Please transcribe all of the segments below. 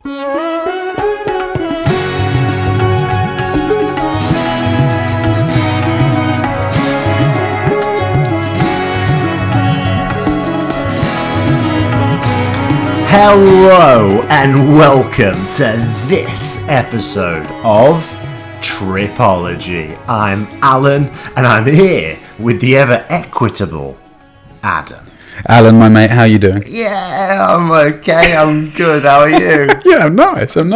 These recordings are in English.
Hello and welcome to this episode of Tripology. I'm Alun and I'm here with the ever equitable Adam. Alan, my mate, how you doing? Yeah, I'm okay. I'm good. How are you? Yeah, I'm nice. I'm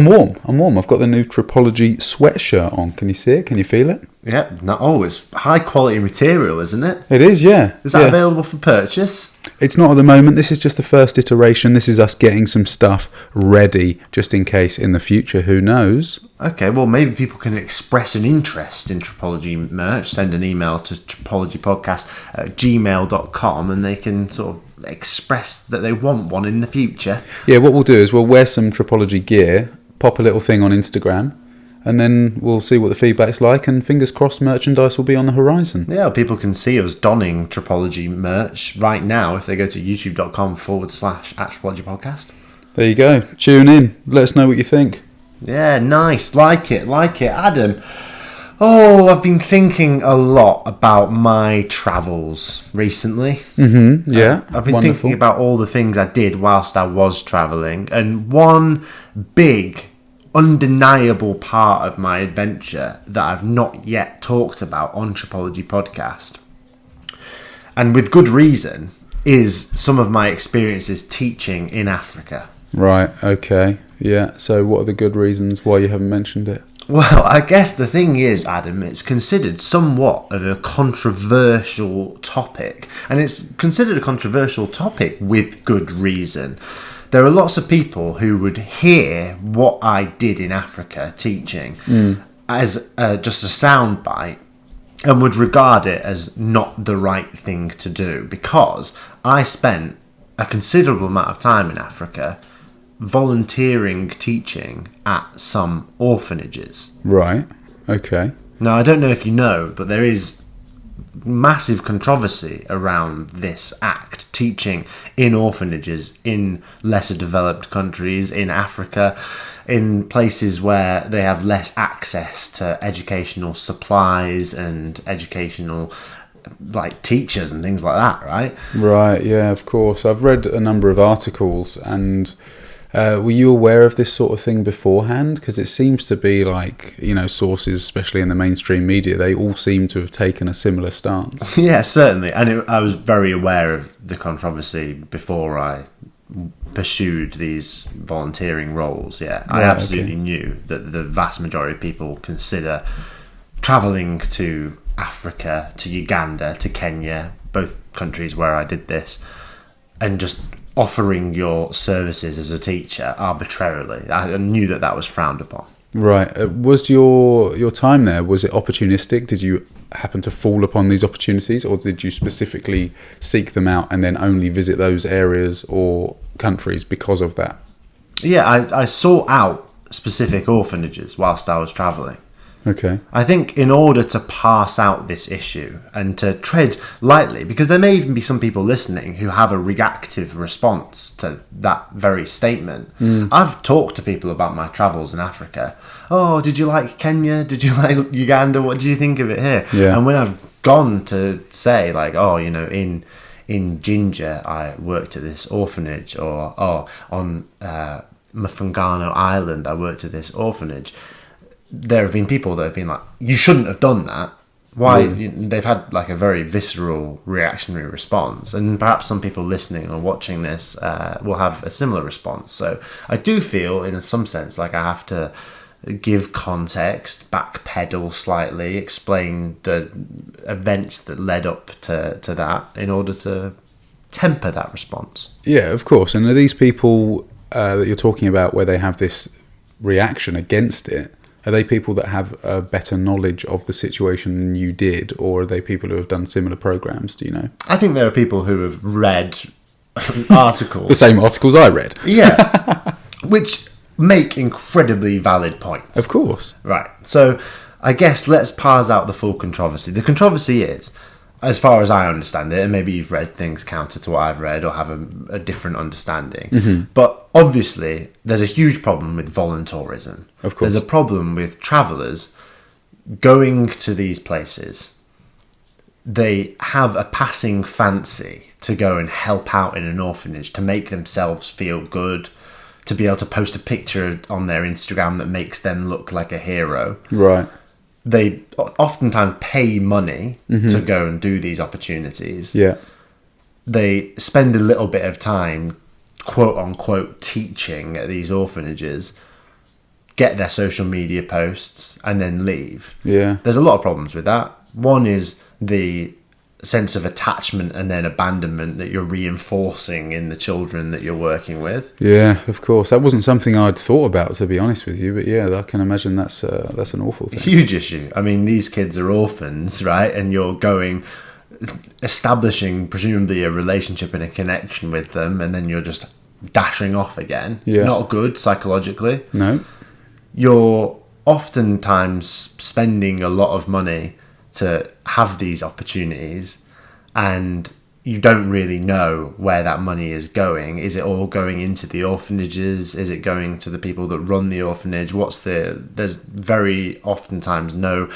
warm. I've got the new Tripology sweatshirt on. Can you see it? Can you feel it? Yeah. It's high quality material, isn't it? It is, yeah. Is that available for purchase? It's not at the moment. This is just the first iteration. This is us getting some stuff ready just in case in the future. Who knows? Okay, well, maybe people can express an interest in Tripology merch. Send an email to tripologypodcast@gmail.com and they can sort of express that they want one in the future. Yeah, what we'll do is we'll wear some Tripology gear, pop a little thing on Instagram, and then we'll see what the feedback's like, and fingers crossed merchandise will be on the horizon. Yeah, people can see us donning Tripology merch right now if they go to youtube.com/@tripologypodcast. There you go. Tune in. Let us know what you think. Yeah, nice. Like it. Adam, I've been thinking a lot about my travels recently. Yeah, I've been thinking about all the things I did whilst I was travelling, and one big undeniable part of my adventure that I've not yet talked about on Tripology Podcast, and with good reason, is some of my experiences teaching in Africa. Right, okay. Yeah, so what are the good reasons why you haven't mentioned it? Well, I guess the thing is, Adam, it's considered somewhat of a controversial topic, and it's considered a controversial topic with good reason. There are lots of people who would hear what I did in Africa teaching as just a soundbite and would regard it as not the right thing to do, because I spent a considerable amount of time in Africa volunteering teaching at some orphanages. Right, okay. Now, I don't know if you know, but there is massive controversy around this act, teaching in orphanages in lesser developed countries, in Africa, in places where they have less access to educational supplies and educational teachers and things like that, right? Right, yeah, of course. I've read a number of articles, and were you aware of this sort of thing beforehand? Because it seems to be sources, especially in the mainstream media, they all seem to have taken a similar stance. Yeah, certainly. And I was very aware of the controversy before I pursued these volunteering roles. Yeah, I absolutely knew that the vast majority of people consider travelling to Africa, to Uganda, to Kenya, both countries where I did this, and just offering your services as a teacher arbitrarily. I knew that was frowned upon. Right. Was your time there, was it opportunistic? Did you happen to fall upon these opportunities, or did you specifically seek them out and then only visit those areas or countries because of that? Yeah, I sought out specific orphanages whilst I was travelling. Okay. I think in order to pass out this issue and to tread lightly, because there may even be some people listening who have a reactive response to that very statement. I've talked to people about my travels in Africa. Oh, did you like Kenya? Did you like Uganda? What did you think of it here? Yeah. And when I've gone to say in Jinja I worked at this orphanage, or on Mfangano Island I worked at this orphanage, there have been people that have been like, you shouldn't have done that. Why? They've had a very visceral reactionary response, and perhaps some people listening or watching this will have a similar response. So I do feel in some sense like I have to give context, backpedal slightly, explain the events that led up to that in order to temper that response. Yeah, of course. And are these people that you're talking about where they have this reaction against it, are they people that have a better knowledge of the situation than you did, or are they people who have done similar programs? Do you know? I think there are people who have read articles. The same articles I read. Yeah. Which make incredibly valid points. Of course. Right. So I guess let's parse out the full controversy. The controversy is, as far as I understand it, and maybe you've read things counter to what I've read or have a different understanding, but obviously, there's a huge problem with voluntourism. Of course. There's a problem with travellers going to these places. They have a passing fancy to go and help out in an orphanage, to make themselves feel good, to be able to post a picture on their Instagram that makes them look like a hero. Right. They oftentimes pay money to go and do these opportunities. Yeah. They spend a little bit of time, quote unquote, teaching at these orphanages, get their social media posts, and then leave. Yeah. There's a lot of problems with that. One is the sense of attachment and then abandonment that you're reinforcing in the children that you're working with. Yeah, of course. That wasn't something I'd thought about, to be honest with you. But yeah, I can imagine that's an awful thing. Huge issue. I mean, these kids are orphans, right? And you're establishing presumably a relationship and a connection with them, and then you're just dashing off again. Yeah. Not good psychologically. No. You're oftentimes spending a lot of money to have these opportunities, and you don't really know where that money is going. Is it all going into the orphanages? Is it going to the people that run the orphanage? There's very oftentimes no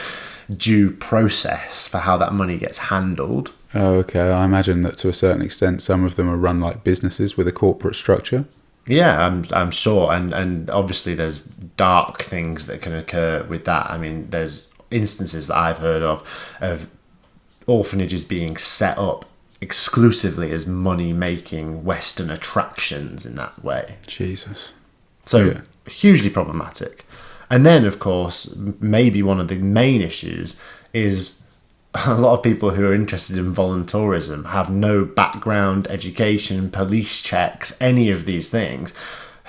due process for how that money gets handled. Oh, okay. I imagine that to a certain extent, some of them are run like businesses with a corporate structure. Yeah, I'm sure, and obviously there's dark things that can occur with that. I mean, there's instances that I've heard of orphanages being set up exclusively as money-making Western attractions in that way. Jesus. So Yeah. hugely problematic. And then, of course, maybe one of the main issues is a lot of people who are interested in voluntourism have no background, education, police checks, any of these things.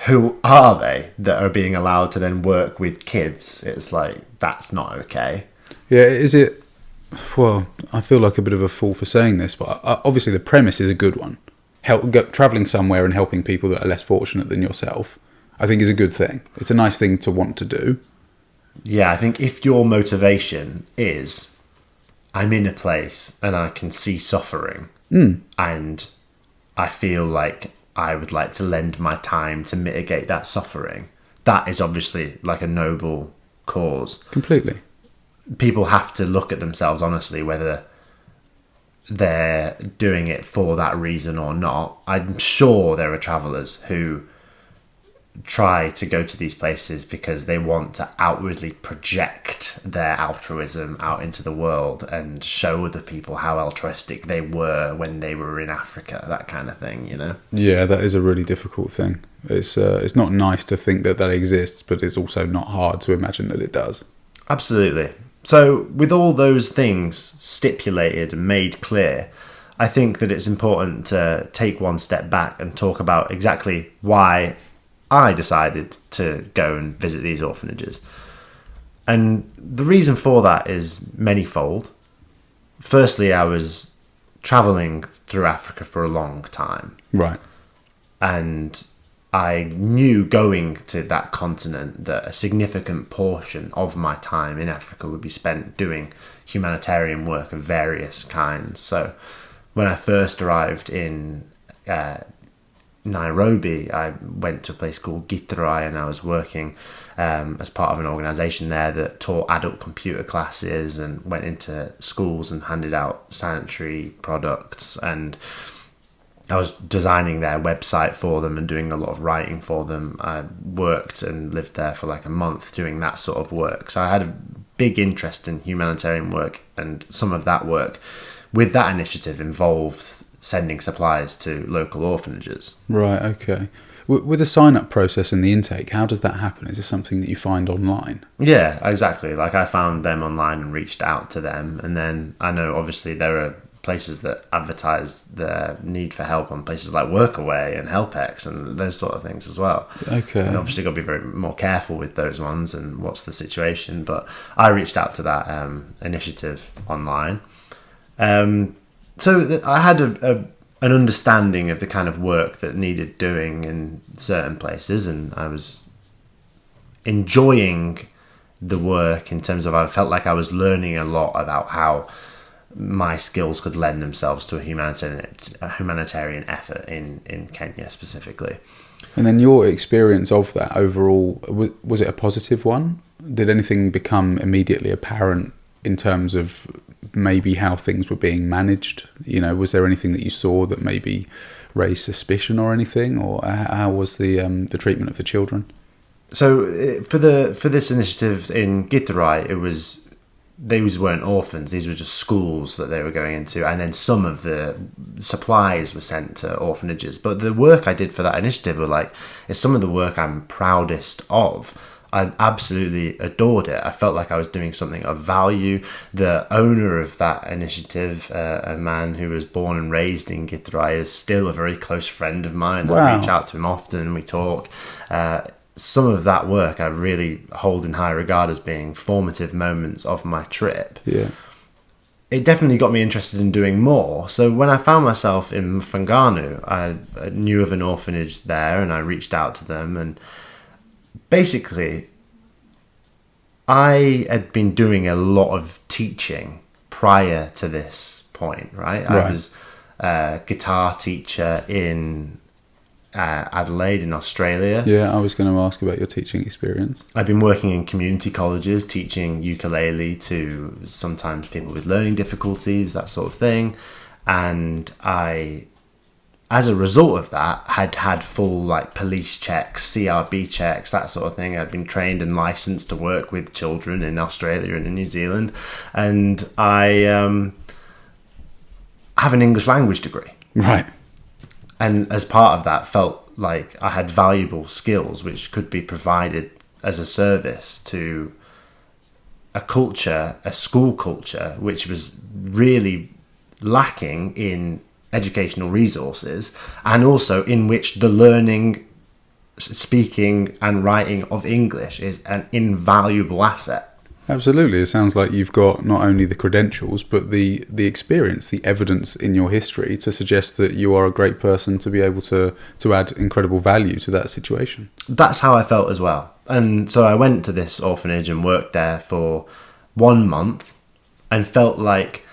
Who are they that are being allowed to then work with kids? It's like, that's not okay. Yeah, is it... Well, I feel like a bit of a fool for saying this, but obviously the premise is a good one. Travelling somewhere and helping people that are less fortunate than yourself, I think is a good thing. It's a nice thing to want to do. Yeah, I think if your motivation is, I'm in a place and I can see suffering, and I feel like I would like to lend my time to mitigate that suffering, that is obviously like a noble cause. Completely. People have to look at themselves honestly, whether they're doing it for that reason or not. I'm sure there are travellers who try to go to these places because they want to outwardly project their altruism out into the world and show other people how altruistic they were when they were in Africa, that kind of thing, you know? Yeah, that is a really difficult thing. It's not nice to think that exists, but it's also not hard to imagine that it does. Absolutely. So with all those things stipulated and made clear, I think that it's important to take one step back and talk about exactly why I decided to go and visit these orphanages. And the reason for that is manyfold. Firstly, I was travelling through Africa for a long time. Right. And I knew going to that continent that a significant portion of my time in Africa would be spent doing humanitarian work of various kinds. So when I first arrived in Nairobi, I went to a place called Githurai, and I was working as part of an organisation there that taught adult computer classes and went into schools and handed out sanitary products, and I was designing their website for them and doing a lot of writing for them. I worked and lived there for like a month doing that sort of work. So I had a big interest in humanitarian work, and some of that work with that initiative involved sending supplies to local orphanages. Right, okay. With the sign-up process and the intake, how does that happen? Is this something that you find online? Yeah, exactly. Like I found them online and reached out to them. And then I know obviously there are places that advertise their need for help on places like Workaway and HelpX and those sort of things as well. Okay. And obviously got to be very more careful with those ones and what's the situation. But I reached out to that initiative online. So I had an understanding of the kind of work that needed doing in certain places, and I was enjoying the work in terms of I felt like I was learning a lot about how my skills could lend themselves to a humanitarian effort in Kenya specifically. And then your experience of that overall, was it a positive one? Did anything become immediately apparent in terms of maybe how things were being managed? You know, was there anything that you saw that maybe raised suspicion or anything? Or how was the treatment of the children? So for this initiative in Githurai, these weren't orphans, these were just schools that they were going into, and then some of the supplies were sent to orphanages. But the work I did for that initiative is some of the work I'm proudest of. I absolutely adored it. I felt like I was doing something of value. The owner of that initiative, a man who was born and raised in Githurai, is still a very close friend of mine. Wow. I reach out to him often, we talk. Some of that work I really hold in high regard as being formative moments of my trip. Yeah. It definitely got me interested in doing more. So when I found myself in Mfanganu, I knew of an orphanage there and I reached out to them. And basically, I had been doing a lot of teaching prior to this point, right? I was a guitar teacher in Adelaide in Australia. Yeah, I was going to ask about your teaching experience. I've been working in community colleges, teaching ukulele to sometimes people with learning difficulties, that sort of thing. And I, as a result of that, had full police checks, CRB checks, that sort of thing. I'd been trained and licensed to work with children in Australia and in New Zealand. And I have an English language degree. Right. And as part of that, felt like I had valuable skills which could be provided as a service to a culture, a school culture, which was really lacking in educational resources, and also in which the learning, speaking and writing of English is an invaluable asset. Absolutely. It sounds like you've got not only the credentials, but the experience, the evidence in your history to suggest that you are a great person to be able to add incredible value to that situation. That's how I felt as well. And so I went to this orphanage and worked there for 1 month and felt like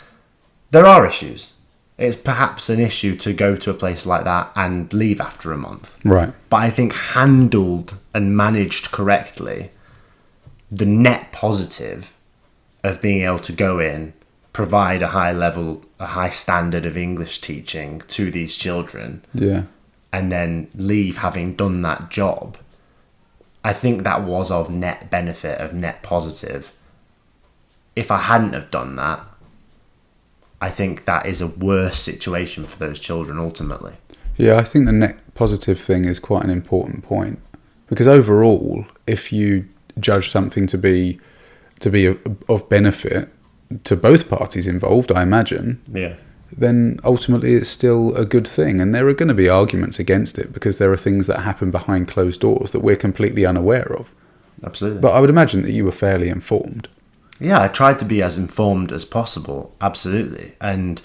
there are issues. It's perhaps an issue to go to a place like that and leave after a month. Right. But I think handled and managed correctly, the net positive of being able to go in, provide a high standard of English teaching to these children, and then leave having done that job, I think that was of net benefit, of net positive. If I hadn't have done that, I think that is a worse situation for those children ultimately. Yeah, I think the net positive thing is quite an important point, because overall, if you judge something to be of benefit to both parties involved, I imagine, then ultimately it's still a good thing. And there are going to be arguments against it because there are things that happen behind closed doors that we're completely unaware of. Absolutely. But I would imagine that you were fairly informed. Yeah, I tried to be as informed as possible, absolutely. And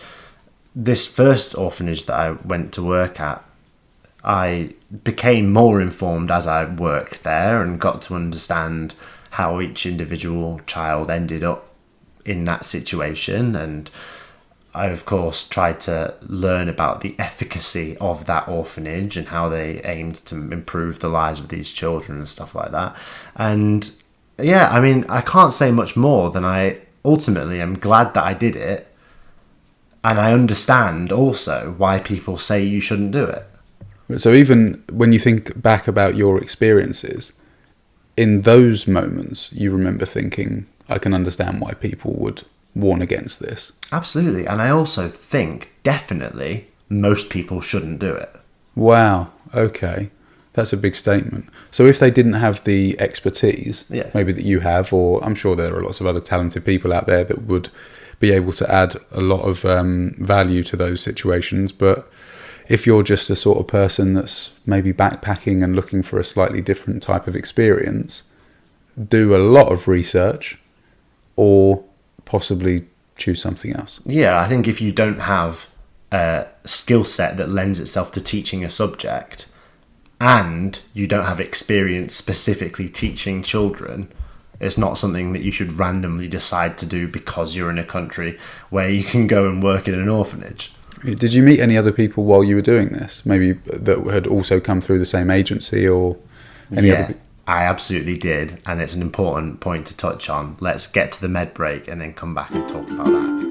this first orphanage that I went to work at, I became more informed as I worked there and got to understand how each individual child ended up in that situation. And I, of course, tried to learn about the efficacy of that orphanage and how they aimed to improve the lives of these children and stuff like that. And yeah, I mean, I can't say much more than I ultimately am glad that I did it. And I understand also why people say you shouldn't do it. So even when you think back about your experiences, in those moments, you remember thinking, I can understand why people would warn against this. Absolutely. And I also think, definitely, most people shouldn't do it. Wow. Okay. That's a big statement. So if they didn't have the expertise, maybe that you have, or I'm sure there are lots of other talented people out there that would be able to add a lot of value to those situations, but if you're just a sort of person that's maybe backpacking and looking for a slightly different type of experience, do a lot of research or possibly choose something else. Yeah, I think if you don't have a skill set that lends itself to teaching a subject and you don't have experience specifically teaching children, it's not something that you should randomly decide to do because you're in a country where you can go and work in an orphanage. Did you meet any other people while you were doing this? Maybe that had also come through the same agency or any other people? I absolutely did, and it's an important point to touch on. Let's get to the med break and then come back and talk about that.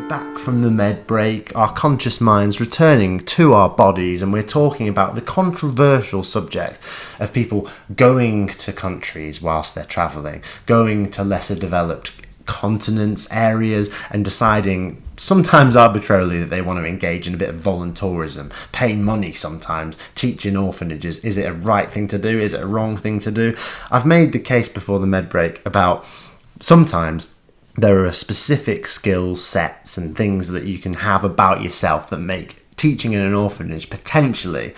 Back from the med break, our conscious minds returning to our bodies, and we're talking about the controversial subject of people going to countries whilst they're travelling, going to lesser developed continents, areas, and deciding sometimes arbitrarily that they want to engage in a bit of voluntourism, pay money sometimes, teach in orphanages. Is it a right thing to do? Is it a wrong thing to do? I've made the case before the med break about sometimes there are specific skill sets and things that you can have about yourself that make teaching in an orphanage potentially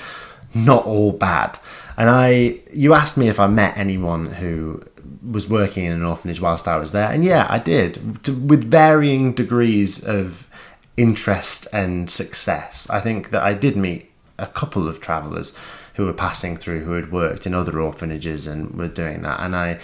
not all bad. And you asked me if I met anyone who was working in an orphanage whilst I was there, and yeah, I did, with varying degrees of interest and success. I think that I did meet a couple of travellers who were passing through who had worked in other orphanages and were doing that, and I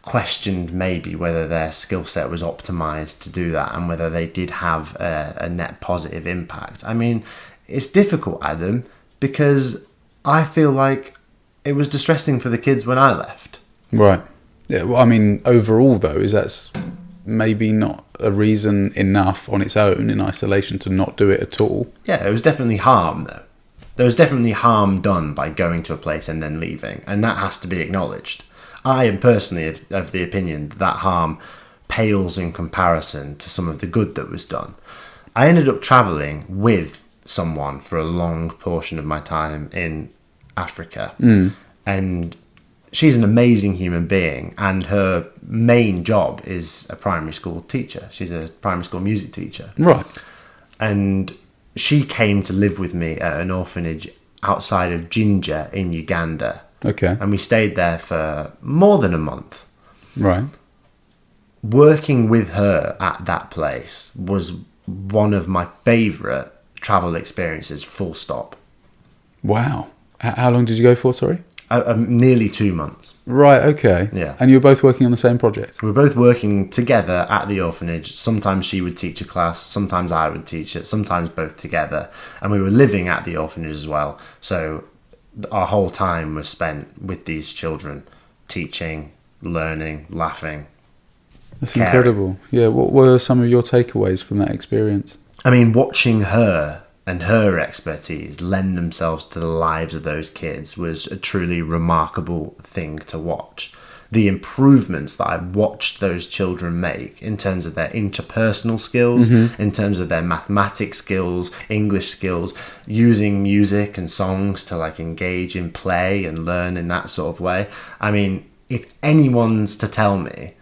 questioned maybe whether their skill set was optimized to do that and whether they did have a net positive impact. I mean, it's difficult, Adam, because I feel like it was distressing for the kids when I left. Right. Yeah. Well, I mean, overall, though, that's maybe not a reason enough on its own in isolation to not do it at all. Yeah, there was definitely harm, though. There was definitely harm done by going to a place and then leaving, and that has to be acknowledged. I am personally of the opinion that harm pales in comparison to some of the good that was done. I ended up travelling with someone for a long portion of my time in Africa, and she's an amazing human being, and her main job is a primary school teacher. She's a primary school music teacher. Right. And she came to live with me at an orphanage outside of Jinja in Uganda. Okay. And we stayed there for more than a month. Right. Working with her at that place was one of my favourite travel experiences, full stop. Wow. How long did you go for, sorry? Nearly 2 months. Right, okay. Yeah. And you were both working on the same project? We were both working together at the orphanage. Sometimes she would teach a class, sometimes I would teach it, sometimes both together. And we were living at the orphanage as well. So our whole time was spent with these children, teaching, learning, laughing. That's caring. Incredible. Yeah, what were some of your takeaways from that experience? I mean, watching her and her expertise lend themselves to the lives of those kids was a truly remarkable thing to watch. The improvements that I watched those children make in terms of their interpersonal skills, in terms of their mathematics skills, English skills, using music and songs to engage in play and learn in that sort of way. I mean, if anyone's to tell me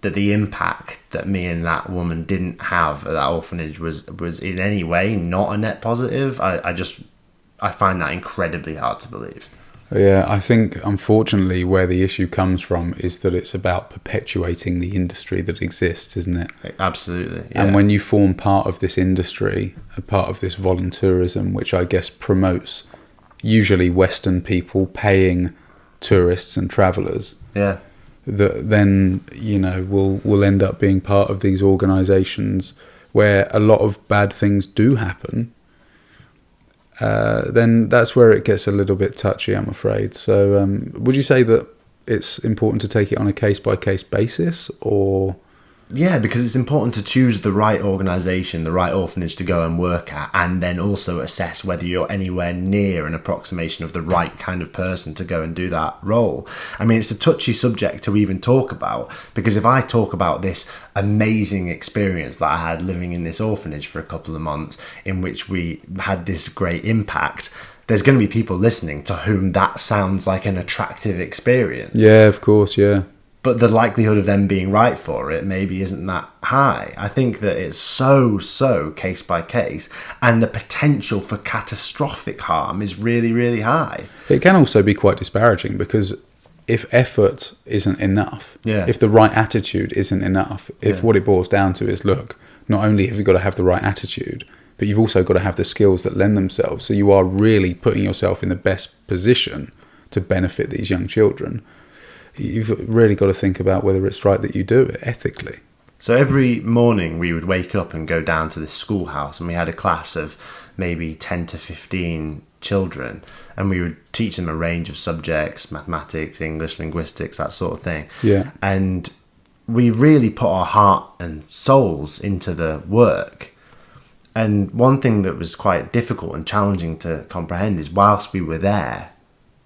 that the impact that me and that woman didn't have at that orphanage was in any way not a net positive, I find that incredibly hard to believe. Yeah, I think unfortunately where the issue comes from is that it's about perpetuating the industry that exists, isn't it? Absolutely. Yeah. And when you form part of this industry, a part of this voluntourism, which I guess promotes usually Western people paying tourists and travellers, yeah, that then will end up being part of these organisations where a lot of bad things do happen. Then that's where it gets a little bit touchy, I'm afraid. So would you say that it's important to take it on a case-by-case basis, or...? Yeah, because it's important to choose the right organisation, the right orphanage to go and work at, and then also assess whether you're anywhere near an approximation of the right kind of person to go and do that role. I mean, it's a touchy subject to even talk about, because if I talk about this amazing experience that I had living in this orphanage for a couple of months, in which we had this great impact, there's going to be people listening to whom that sounds like an attractive experience. Yeah, of course, yeah. But the likelihood of them being right for it maybe isn't that high. I think that it's so case by case, and the potential for catastrophic harm is really, really high. It can also be quite disparaging, because if effort isn't enough, if the right attitude isn't enough, if what it boils down to is, look, not only have you got to have the right attitude, but you've also got to have the skills that lend themselves. So you are really putting yourself in the best position to to benefit these young children, you've really got to think about whether it's right that you do it ethically. So every morning we would wake up and go down to this schoolhouse, and we had a class of maybe 10 to 15 children, and we would teach them a range of subjects: mathematics, English, linguistics, that sort of thing. Yeah. And we really put our heart and souls into the work. And one thing that was quite difficult and challenging to comprehend is, whilst we were there,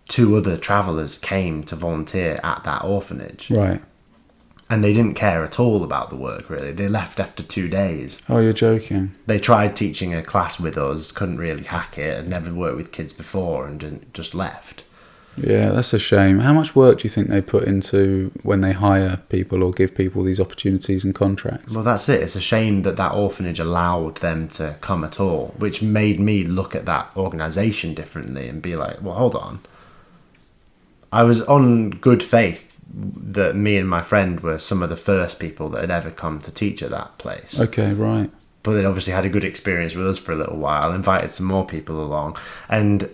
2 other travellers came to volunteer at that orphanage. Right. And they didn't care at all about the work, really. They left after 2 days. Oh, you're joking. They tried teaching a class with us, couldn't really hack it, had never worked with kids before, and just left. Yeah, that's a shame. How much work do you think they put into when they hire people or give people these opportunities and contracts? Well, that's it. It's a shame that that orphanage allowed them to come at all, which made me look at that organisation differently and be like, well, hold on. I was on good faith that me and my friend were some of the first people that had ever come to teach at that place. Okay, right. But they'd obviously had a good experience with us for a little while, invited some more people along. And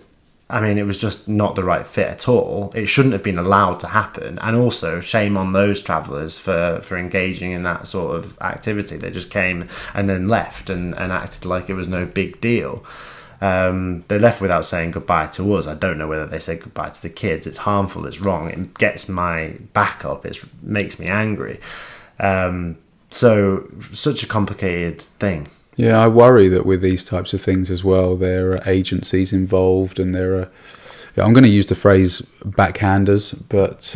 I mean, it was just not the right fit at all. It shouldn't have been allowed to happen. And also, shame on those travellers for engaging in that sort of activity. They just came and then left and acted like it was no big deal. They left without saying goodbye to us. I don't know whether they said goodbye to the kids. It's harmful, it's wrong, it gets my back up, it makes me angry. So, such a complicated thing. Yeah, I worry that with these types of things as well, there are agencies involved, and there are, I'm going to use the phrase backhanders, but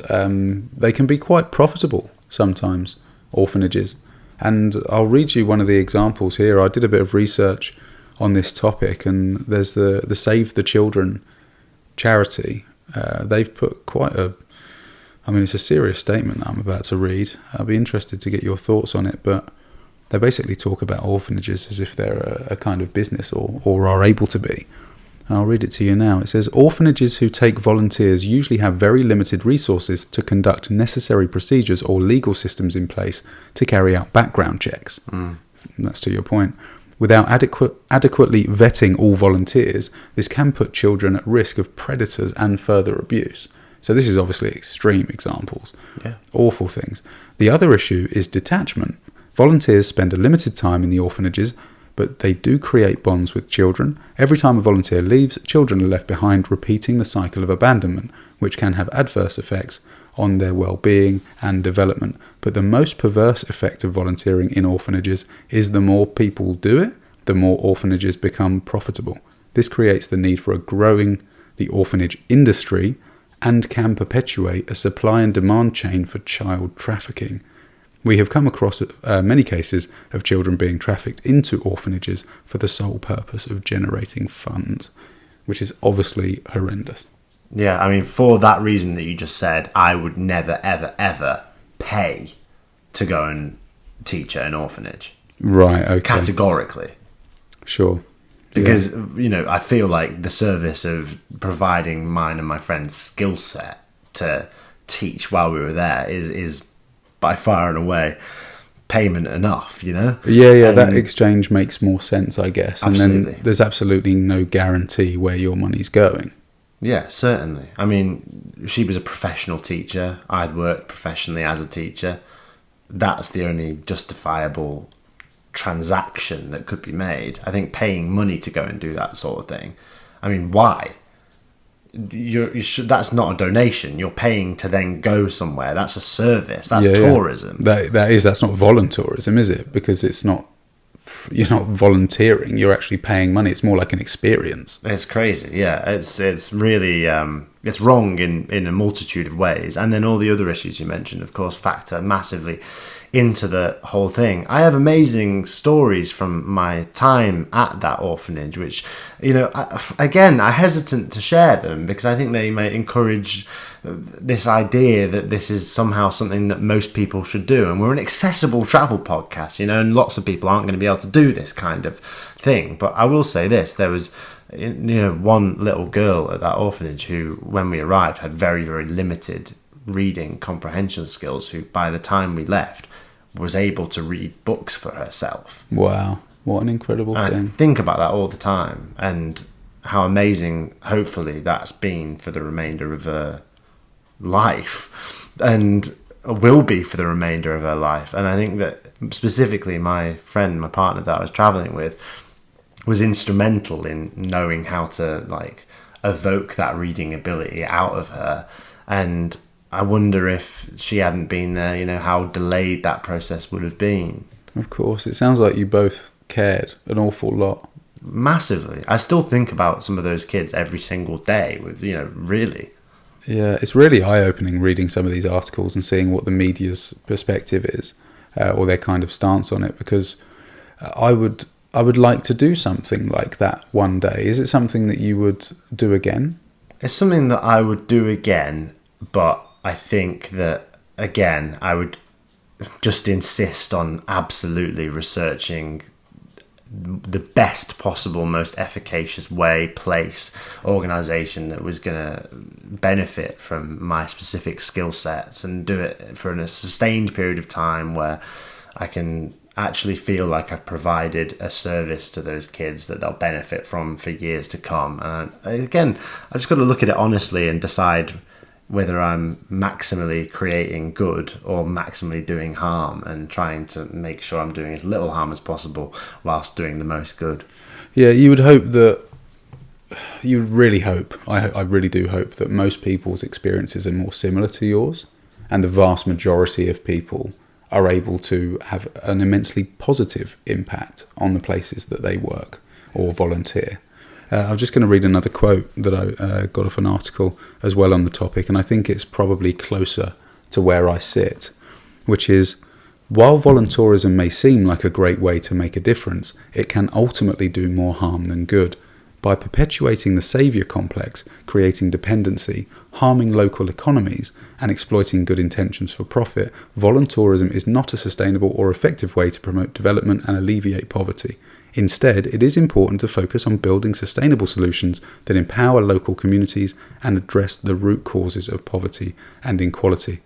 they can be quite profitable sometimes, orphanages. And I'll read you one of the examples here. I did a bit of research on this topic, and there's the Save the Children charity. They've put quite it's a serious statement that I'm about to read. I'll be interested to get your thoughts on it, but they basically talk about orphanages as if they're a kind of business or are able to be. And I'll read it to you now. It says, orphanages who take volunteers usually have very limited resources to conduct necessary procedures or legal systems in place to carry out background checks. That's to your point. Without adequately vetting all volunteers, this can put children at risk of predators and further abuse. So this is obviously extreme examples. Yeah. Awful things. The other issue is detachment. Volunteers spend a limited time in the orphanages, but they do create bonds with children. Every time a volunteer leaves, children are left behind, repeating the cycle of abandonment, which can have adverse effects on their well-being and development. But the most perverse effect of volunteering in orphanages is the more people do it, the more orphanages become profitable. This creates the need for growing the orphanage industry and can perpetuate a supply and demand chain for child trafficking. We have come across many cases of children being trafficked into orphanages for the sole purpose of generating funds, which is obviously horrendous. Yeah, I mean, for that reason that you just said, I would never, ever, ever pay to go and teach at an orphanage. Right, okay. Categorically. Sure. Because, I feel like the service of providing mine and my friend's skill set to teach while we were there is by far and away payment enough, Yeah, that exchange makes more sense, I guess. Absolutely. And then there's absolutely no guarantee where your money's going. Yeah, certainly. I mean, she was a professional teacher. I'd worked professionally as a teacher. That's the only justifiable transaction that could be made. I think paying money to go and do that sort of thing. I mean, why? That's not a donation. You're paying to then go somewhere. That's a service. That's tourism. That's not voluntourism, is it? Because it's not. You're not volunteering. You're actually paying money. It's more like an experience. It's crazy. Yeah, it's really it's wrong in a multitude of ways. And then all the other issues you mentioned, of course, factor massively into the whole thing. I have amazing stories from my time at that orphanage, which, I'm hesitant to share them because I think they may encourage this idea that this is somehow something that most people should do. And we're an accessible travel podcast, and lots of people aren't going to be able to do this kind of thing. But I will say this, there was, one little girl at that orphanage who, when we arrived, had very, very limited reading comprehension skills, who by the time we left was able to read books for herself. Wow, what an incredible thing. I think about that all the time, and how amazing, hopefully, that's been for the remainder of her life, and will be for the remainder of her life. And I think that specifically my friend, my partner that I was traveling with, was instrumental in knowing how to like evoke that reading ability out of her. And I wonder if she hadn't been there, you know, how delayed that process would have been. Of course, it sounds like you both cared an awful lot. Massively. I still think about some of those kids every single day, with, you know, really. Yeah, it's really eye-opening reading some of these articles and seeing what the media's perspective is, or their kind of stance on it, because I would like to do something like that one day. Is it something that you would do again? It's something that I would do again, but I think that, again, I would just insist on absolutely researching the best possible, most efficacious way, place, organisation that was going to benefit from my specific skill sets, and do it for a sustained period of time where I can actually feel like I've provided a service to those kids that they'll benefit from for years to come. And again, I just got to look at it honestly and decide whether I'm maximally creating good or maximally doing harm, and trying to make sure I'm doing as little harm as possible whilst doing the most good. Yeah, you would hope that, you would really hope, I really do hope that most people's experiences are more similar to yours, and the vast majority of people are able to have an immensely positive impact on the places that they work or volunteer. I'm just going to read another quote that I got off an article as well on the topic, and I think it's probably closer to where I sit, which is, while voluntourism may seem like a great way to make a difference, it can ultimately do more harm than good. By perpetuating the saviour complex, creating dependency, harming local economies, and exploiting good intentions for profit, voluntourism is not a sustainable or effective way to promote development and alleviate poverty. Instead, it is important to focus on building sustainable solutions that empower local communities and address the root causes of poverty and inequality.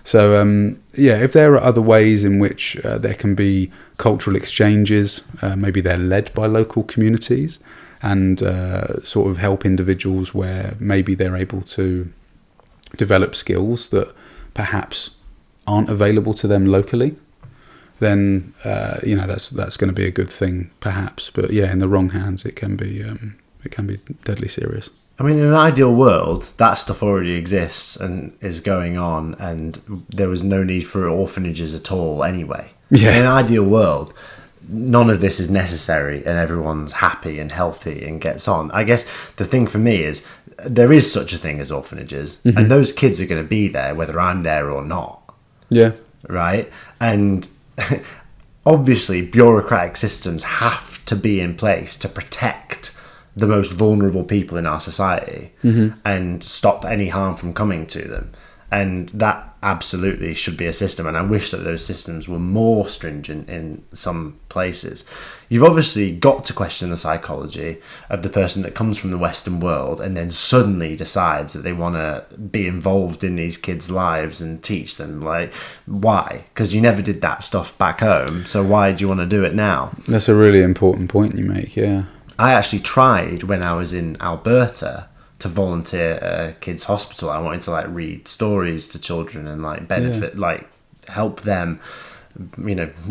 So, if there are other ways in which there can be cultural exchanges, maybe they're led by local communities, and sort of help individuals where maybe they're able to develop skills that perhaps aren't available to them locally, then that's going to be a good thing, perhaps. But yeah, in the wrong hands, it can be deadly serious. I mean, in an ideal world, that stuff already exists and is going on, and there was no need for orphanages at all anyway. Yeah. In an ideal world, none of this is necessary and everyone's happy and healthy and gets on. I guess the thing for me is there is such a thing as orphanages, mm-hmm. and those kids are going to be there whether I'm there or not. Yeah. Right? And obviously, bureaucratic systems have to be in place to protect the most vulnerable people in our society, mm-hmm. and stop any harm from coming to them. And that absolutely should be a system, and I wish that those systems were more stringent in some places. You've obviously got to question the psychology of the person that comes from the Western world and then suddenly decides that they want to be involved in these kids' lives and teach them. Like, why? Because you never did that stuff back home, so why do you want to do it now? That's a really important point you make, yeah. I actually tried when I was in Alberta to volunteer at a kids' hospital. I wanted to read stories to children and benefit, help them,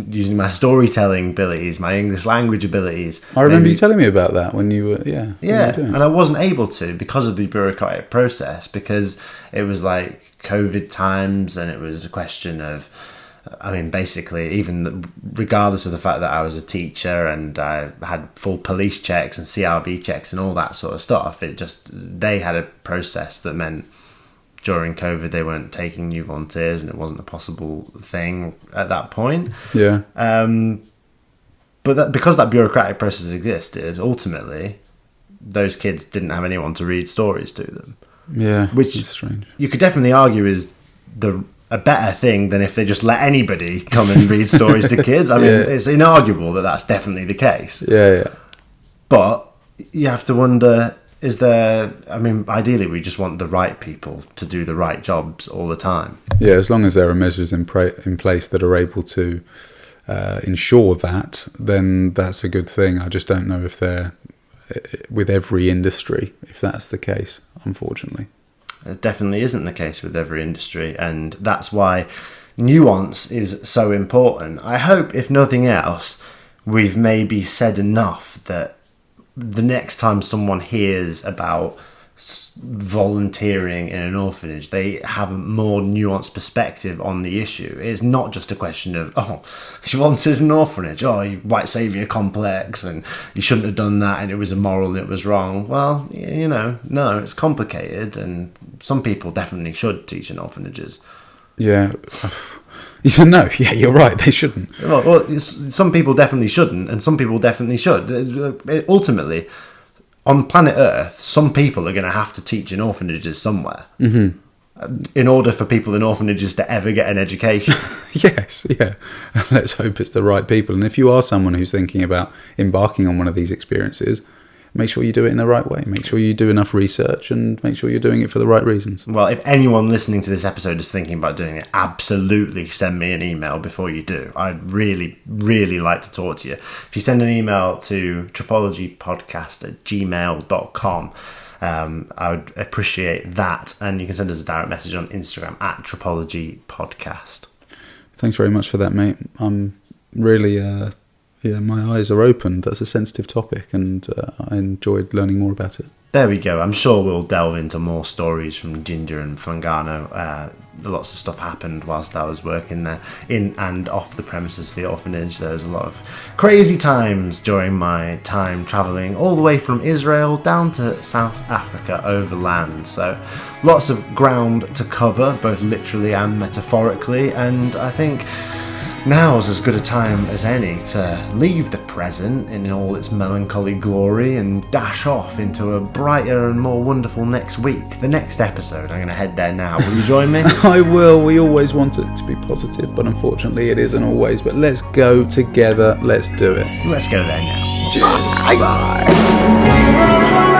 using my storytelling abilities, my English language abilities. I remember you telling me about that when you were, and I wasn't able to because of the bureaucratic process, because it was COVID times, and it was a question of, basically, even regardless of the fact that I was a teacher and I had full police checks and CRB checks and all that sort of stuff, they had a process that meant during COVID they weren't taking new volunteers, and it wasn't a possible thing at that point. Yeah. But because that bureaucratic process existed, ultimately, those kids didn't have anyone to read stories to them. Yeah, which is strange. You could definitely argue is a better thing than if they just let anybody come and read stories to kids. It's inarguable that that's definitely the case. Yeah. But you have to wonder, ideally we just want the right people to do the right jobs all the time. Yeah, as long as there are measures in place that are able to ensure that, then that's a good thing. I just don't know if they're with every industry, if that's the case, unfortunately. It definitely isn't the case with every industry, and that's why nuance is so important. I hope, if nothing else, we've maybe said enough that the next time someone hears about volunteering in an orphanage, they have a more nuanced perspective on the issue. It's not just a question of, oh, you volunteered in an orphanage, oh, you white saviour complex, and you shouldn't have done that, and it was immoral and it was wrong. Well, no, it's complicated, and some people definitely should teach in orphanages. Yeah. You said no. Yeah, you're right. They shouldn't. Well, some people definitely shouldn't, and some people definitely should. Ultimately, on planet Earth, some people are going to have to teach in orphanages somewhere. Mm-hmm. In order for people in orphanages to ever get an education. Yes, yeah. Let's hope it's the right people. And if you are someone who's thinking about embarking on one of these experiences, make sure you do it in the right way. Make sure you do enough research and make sure you're doing it for the right reasons. Well, if anyone listening to this episode is thinking about doing it, absolutely send me an email before you do. I'd really, really like to talk to you. If you send an email to tropologypodcast@gmail.com, I would appreciate that. And you can send us a direct message on Instagram @tropologypodcast. Thanks very much for that, mate. I'm really... my eyes are opened. That's a sensitive topic, and I enjoyed learning more about it. There we go. I'm sure we'll delve into more stories from Ginger and Frangano. Lots of stuff happened whilst I was working there, in and off the premises of the orphanage. There was a lot of crazy times during my time travelling all the way from Israel down to South Africa overland. So lots of ground to cover, both literally and metaphorically, and I think now's as good a time as any to leave the present in all its melancholy glory and dash off into a brighter and more wonderful next week. The next episode, I'm going to head there now. Will you join me? I will. We always want it to be positive, but unfortunately it isn't always. But let's go together. Let's do it. Let's go there now. Cheers. Bye.